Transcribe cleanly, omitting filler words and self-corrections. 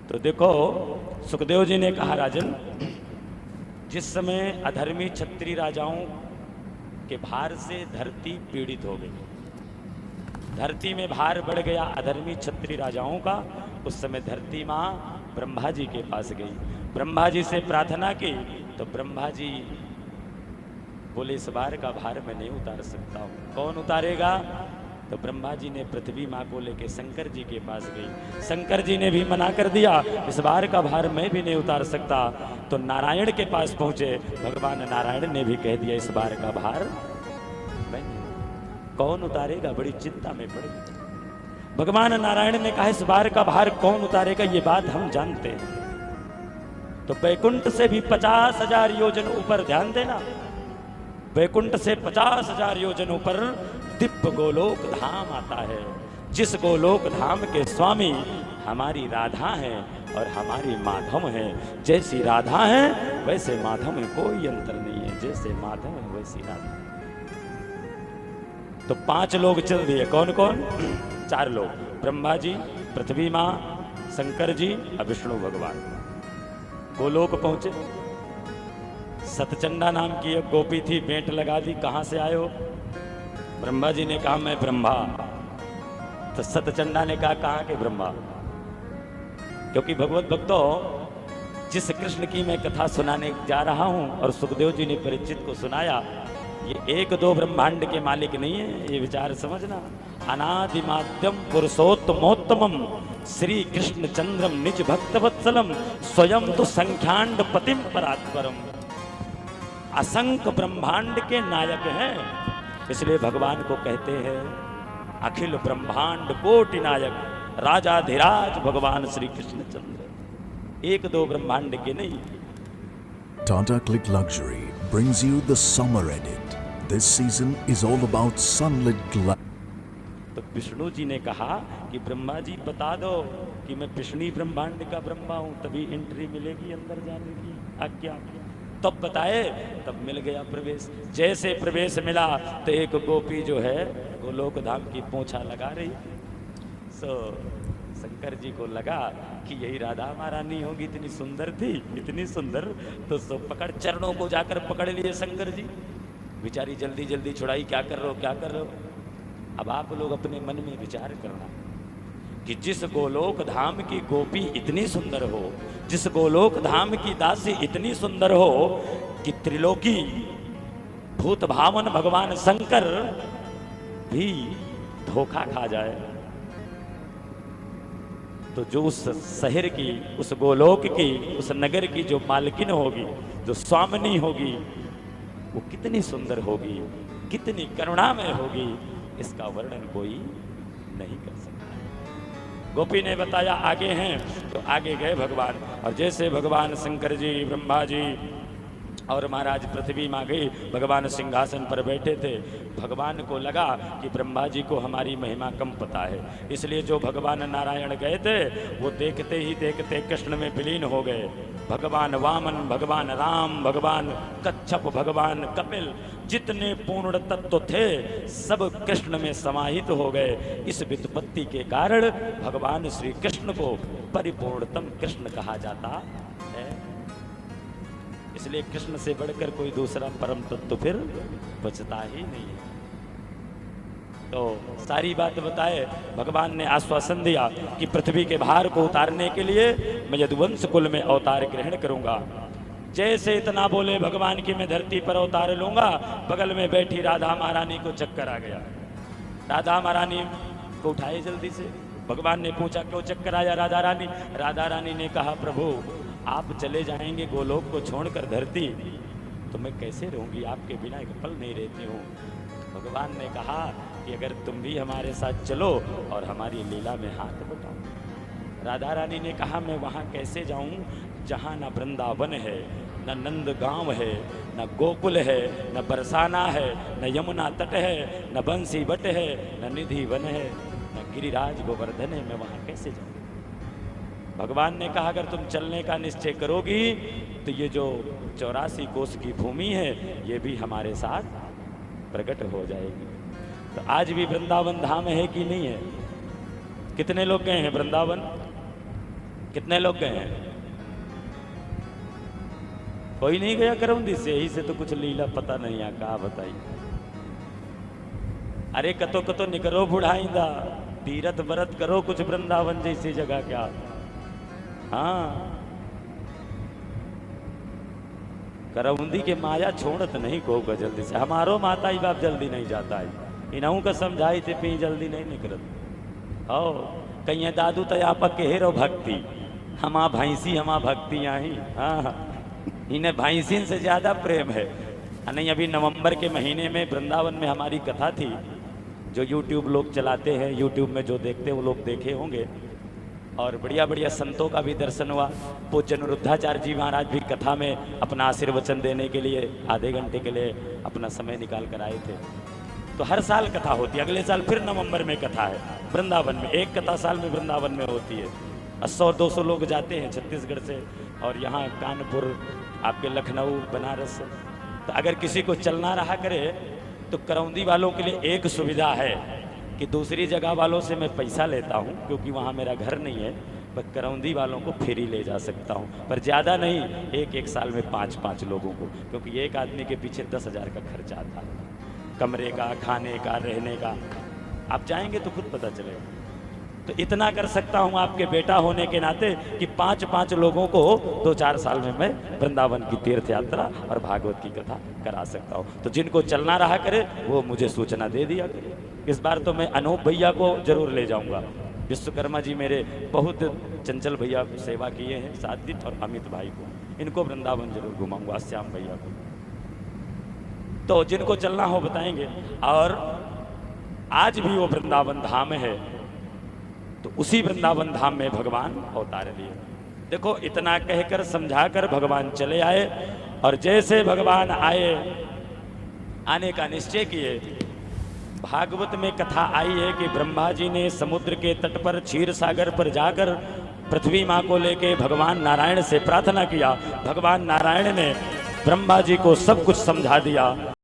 तो देखो, सुखदेव जी ने कहा, राजन, जिस समय अधर्मी क्षत्रिय राजाओं के भार से धरती पीड़ित हो गई, धरती में भार बढ़ गया अधर्मी क्षत्रिय राजाओं का, उस समय धरती माँ ब्रह्मा जी के पास गई, ब्रह्मा जी से प्रार्थना की, तो ब्रह्मा जी बोले, इस बार का भार मैं नहीं उतार सकता हूँ। कौन उतारेगा? तो ब्रह्मा जी ने पृथ्वी माँ को लेके शंकर जी के पास गई, शंकर जी ने भी मना कर दिया, इस बार का भार मैं भी नहीं उतार सकता। तो नारायण के पास पहुंचे, भगवान नारायण ने भी कह दिया, इस बार का भार मैं नहीं। कौन उतारेगा? बड़ी चिंता में पड़ गई। भगवान नारायण ने कहा, इस बार का भार कौन उतारेगा? ये बात हम जानते हैं। तो वैकुंठ से भी 50,000 योजन ऊपर, ध्यान देना, वैकुंठ से 50,000 योजन ऊपर दिव्य गोलोक धाम आता है, जिस गोलोक धाम के स्वामी हमारी राधा है और हमारी माधव है। जैसी राधा है वैसे माधव में कोई अंतर नहीं है, जैसे माधव है वैसी राधा। तो 5 लोग चल दिए। कौन कौन? 4 लोग, ब्रह्मा जी, पृथ्वी माँ, शंकर जी और विष्णु भगवान। गोलोक पहुंचे, सतचंडा नाम की एक गोपी थी, भेंट लगा दी, कहां से आए हो? ब्रह्मा जी ने कहा, मैं ब्रह्मा। तो सतचंडा ने कहा, कहां के ब्रह्मा? क्योंकि भगवत भक्तों, जिस कृष्ण की मैं कथा सुनाने जा रहा हूं और सुखदेव जी ने परीक्षित को सुनाया, ये 1-2 ब्रह्मांड के मालिक नहीं है, ये विचार समझना। अनादि माध्यम पुरुषोत्तमोत्तमम श्री कृष्ण चंद्रम निज भक्त वत्सलम स्वयं तो संख्यांड पतिम परात्परम। असंख्य ब्रह्मांड के नायक हैं, इसलिए भगवान को कहते हैं अखिल ब्रह्मांड कोटि नायक राजाधिराज भगवान श्री कृष्ण चंद्र। 1-2 ब्रह्मांड के नहीं। Tata Click Luxury brings you the summer edit. This season is all about sunlit glass. तो विष्णु जी ने कहा कि ब्रह्मा जी बता दो कि मैं पिछली ब्रह्मांड का ब्रह्मा हूं, तभी एंट्री मिलेगी अंदर जाने की आज्ञा। तब बताए, तब मिल गया प्रवेश। जैसे प्रवेश मिला तो एक गोपी जो है गोलोक धाम की पोंछा लगा रही। शंकर जी को लगा कि यही राधा महारानी होगी, इतनी सुंदर थी, इतनी सुंदर। तो पकड़, चरणों को जाकर पकड़ लिए शंकर जी। बेचारी जल्दी जल्दी छुड़ाई, क्या कर रहे हो, क्या कर रहे हो? अब आप लोग अपने मन में विचार करना कि जिस गोलोक धाम की गोपी इतनी सुंदर हो, जिस गोलोक धाम की दासी इतनी सुंदर हो कि त्रिलोकी भूत भावन भगवान शंकर भी धोखा खा जाए, तो जो उस शहर की, उस गोलोक की, उस नगर की जो मालकिन होगी, जो स्वामिनी होगी, वो कितनी सुंदर होगी, कितनी करुणामय होगी, इसका वर्णन कोई नहीं कर सकता। गोपी ने बताया आगे हैं, तो आगे गए भगवान। और जैसे भगवान शंकर जी, ब्रह्मा जी और महाराज पृथ्वी माँ गई, भगवान सिंहासन पर बैठे थे। भगवान को लगा कि ब्रह्मा जी को हमारी महिमा कम पता है, इसलिए जो भगवान नारायण गए थे वो देखते ही देखते कृष्ण में विलीन हो गए। भगवान वामन, भगवान राम, भगवान कच्छप, भगवान कपिल, जितने पूर्ण तत्व थे सब कृष्ण में समाहित हो गए। इस व्युत्पत्ति के कारण भगवान श्री कृष्ण को परिपूर्णतम कृष्ण कहा जाता है। इसलिए कृष्ण से बढ़कर कोई दूसरा परम तत्व फिर बचता ही नहीं है। तो सारी बात बताए, भगवान ने आश्वासन दिया कि पृथ्वी के भार को उतारने के लिए मैं यदुवंश कुल में अवतार ग्रहण करूंगा। जैसे इतना बोले भगवान की मैं धरती पर अवतार लूंगा, बगल में बैठी राधा महारानी को चक्कर आ गया। राधा महारानी को उठाए जल्दी से। भगवान ने पूछा क्यों चक्कर आया राधा रानी? राधा रानी ने कहा, प्रभु आप चले जाएंगे गोलोक को छोड़कर धरती, तो मैं कैसे रहूंगी, आपके बिना एक पल नहीं रहती हूँ। भगवान ने कहा कि अगर तुम भी हमारे साथ चलो और हमारी लीला में हाथ बटाओ। राधा रानी ने कहा, मैं वहाँ कैसे जाऊँ जहाँ न वृंदावन है, न नंद गांव है, न गोकुल है, न बरसाना है, न यमुना तट है, न बंसी बट है, न निधि वन है, न गिरिराज गोवर्धन है, मैं वहाँ कैसे जाऊँ? भगवान ने कहा, अगर तुम चलने का निश्चय करोगी तो ये जो 84 कोस की भूमि है ये भी हमारे साथ प्रकट हो जाएगी। तो आज भी वृंदावन धाम है कि नहीं है? कितने लोग गए हैं वृंदावन? कितने लोग गए हैं? कोई नहीं गया करौंदी से? यही से तो कुछ लीला पता नहीं है, कहा बताई। अरे कतो कतो निकरो बुढ़ाइंदा, तीरथ व्रत करो कुछ वृंदावन जैसी जगह क्या। हाँ, करौंदी के माया छोड़त नहीं को का जल्दी से। हमारो माता ही बाप जल्दी नहीं जाता है, इनहू का समझाई थे पी जल्दी नहीं निकलत। ओ कहीं दादू तो आप कहेरो भक्ति, हमा भैंसी हमा भक्ति आई। हाँ, इन्हें भैंसीन से ज्यादा प्रेम है। नहीं, अभी नवंबर के महीने में वृंदावन में हमारी कथा थी, जो यूट्यूब लोग चलाते हैं, यूट्यूब में जो देखते हैं वो लोग देखे होंगे। और बढ़िया बढ़िया संतों का भी दर्शन हुआ। पूज्य अनिरुद्धाचार्य जी महाराज भी कथा में अपना आशीर्वचन देने के लिए आधे घंटे के लिए अपना समय निकाल कर आए थे। तो हर साल कथा होती है, अगले साल फिर नवंबर में कथा है वृंदावन में। एक कथा साल में वृंदावन में होती है। 100-200 लोग जाते हैं छत्तीसगढ़ से, और यहाँ कानपुर, आपके लखनऊ, बनारस। तो अगर किसी को चलना रहा करे तो करौंदी वालों के लिए एक सुविधा है कि दूसरी जगह वालों से मैं पैसा लेता हूँ, क्योंकि वहाँ मेरा घर नहीं है, पर करौंदी वालों को फ्री ले जा सकता हूँ, पर ज़्यादा नहीं, एक साल में 5-5 लोगों को, क्योंकि एक आदमी के पीछे 10,000 का खर्चा आता है, कमरे का, खाने का, रहने का। आप जाएंगे तो खुद पता चलेगा। तो इतना कर सकता हूँ आपके बेटा होने के नाते कि 5-5 लोगों को 2-4 साल में मैं वृंदावन की तीर्थ यात्रा और भागवत की कथा करा सकता हूँ। तो जिनको चलना रहा करे वो मुझे सूचना दे दिया करे। इस बार तो मैं अनूप भैया को जरूर ले जाऊंगा। विश्वकर्मा जी मेरे बहुत, चंचल भैया सेवा किए हैं 7 दिन, और अमित भाई को, इनको वृंदावन जरूर घुमाऊंगा, श्याम भैया को। तो जिनको चलना हो बताएंगे। और आज भी वो वृंदावन धाम है, तो उसी वृंदावन धाम में भगवान अवतार लिए। देखो, इतना कहकर समझाकर भगवान चले आए, और जैसे भगवान आए, आने का निश्चय किए। भागवत में कथा आई है कि ब्रह्मा जी ने समुद्र के तट पर, क्षीर सागर पर जाकर पृथ्वी माँ को लेके भगवान नारायण से प्रार्थना किया। भगवान नारायण ने ब्रह्मा जी को सब कुछ समझा दिया।